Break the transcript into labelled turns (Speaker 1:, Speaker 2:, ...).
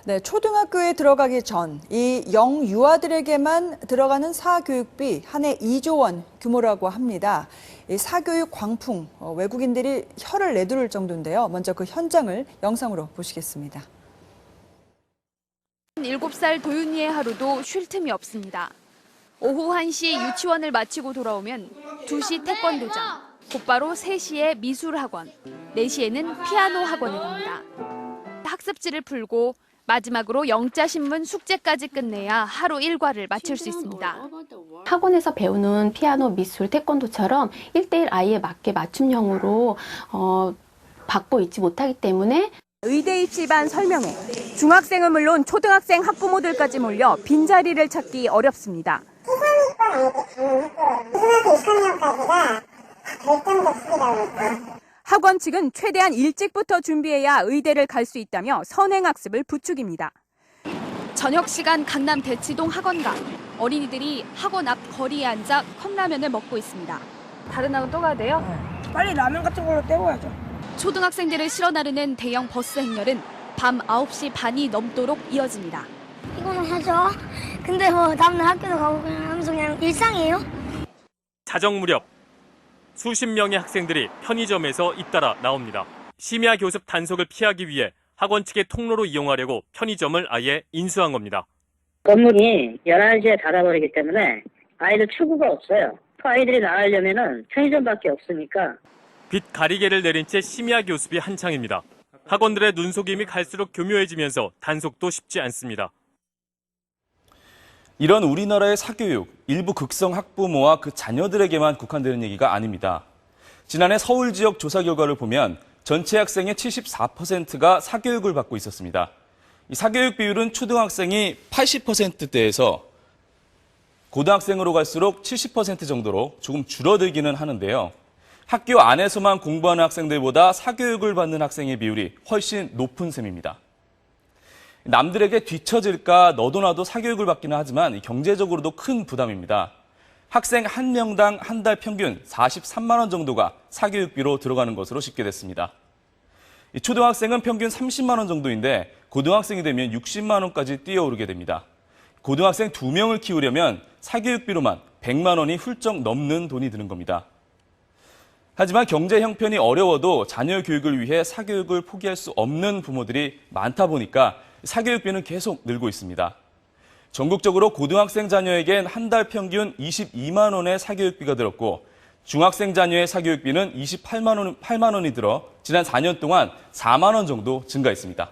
Speaker 1: 네, 초등학교에 들어가기 전 이 영유아들에게만 들어가는 사교육비 한 해 2조 원 규모라고 합니다. 이 사교육 광풍, 외국인들이 혀를 내두를 정도인데요. 먼저 그 현장을 영상으로 보시겠습니다.
Speaker 2: 7살 도윤이의 하루도 쉴 틈이 없습니다. 오후 1시 유치원을 마치고 돌아오면 2시 태권도장, 곧바로 3시에 미술학원, 4시에는 피아노 학원에 갑니다. 학습지를 풀고 마지막으로 영자신문 숙제까지 끝내야 하루 일과를 마칠 수 있습니다.
Speaker 3: 학원에서 배우는 피아노, 미술, 태권도처럼 1대1 아이에 맞게 맞춤형으로 받고 있지 못하기 때문에
Speaker 4: 의대 입시반 설명회. 중학생은 물론 초등학생 학부모들까지 몰려 빈자리를 찾기 어렵습니다. 학원 측은 최대한 일찍부터 준비해야 의대를 갈 수 있다며 선행학습을 부추깁니다.
Speaker 2: 저녁 시간 강남 대치동 학원가. 어린이들이 학원 앞 거리에 앉아 컵라면을 먹고 있습니다. 다른 학원 또 가야 돼요?
Speaker 5: 빨리 라면 같은 걸로 때워야죠.
Speaker 2: 초등학생들을 실어 나르는 대형 버스 행렬은 밤 9시 반이 넘도록 이어집니다.
Speaker 6: 피곤하죠. 근데 다음날 학교도 가고 그냥 하면서 그냥 일상이에요.
Speaker 7: 자정 무렵 수십 명의 학생들이 편의점에서 잇따라 나옵니다. 심야 교습 단속을 피하기 위해 학원 측의 통로로 이용하려고 편의점을 아예 인수한 겁니다.
Speaker 8: 건물이 11시에 닫아버리기 때문에 아이들 출구가 없어요. 아이들이 나가려면 편의점밖에 없으니까.
Speaker 7: 빛 가리개를 내린 채 심야 교습이 한창입니다. 학원들의 눈속임이 갈수록 교묘해지면서 단속도 쉽지 않습니다.
Speaker 9: 이런 우리나라의 사교육, 일부 극성 학부모와 그 자녀들에게만 국한되는 얘기가 아닙니다. 지난해 서울 지역 조사 결과를 보면 전체 학생의 74%가 사교육을 받고 있었습니다. 이 사교육 비율은 초등학생이 80%대에서 고등학생으로 갈수록 70% 정도로 조금 줄어들기는 하는데요. 학교 안에서만 공부하는 학생들보다 사교육을 받는 학생의 비율이 훨씬 높은 셈입니다. 남들에게 뒤처질까 너도나도 사교육을 받기는 하지만 경제적으로도 큰 부담입니다. 학생 한 명당 한 달 평균 43만 원 정도가 사교육비로 들어가는 것으로 집계됐습니다. 초등학생은 평균 30만 원 정도인데 고등학생이 되면 60만 원까지 뛰어오르게 됩니다. 고등학생 2명을 키우려면 사교육비로만 100만 원이 훌쩍 넘는 돈이 드는 겁니다. 하지만 경제 형편이 어려워도 자녀 교육을 위해 사교육을 포기할 수 없는 부모들이 많다 보니까 사교육비는 계속 늘고 있습니다. 전국적으로 고등학생 자녀에겐 한 달 평균 22만 원의 사교육비가 들었고 중학생 자녀의 사교육비는 28만 원이 들어 지난 4년 동안 4만 원 정도 증가했습니다.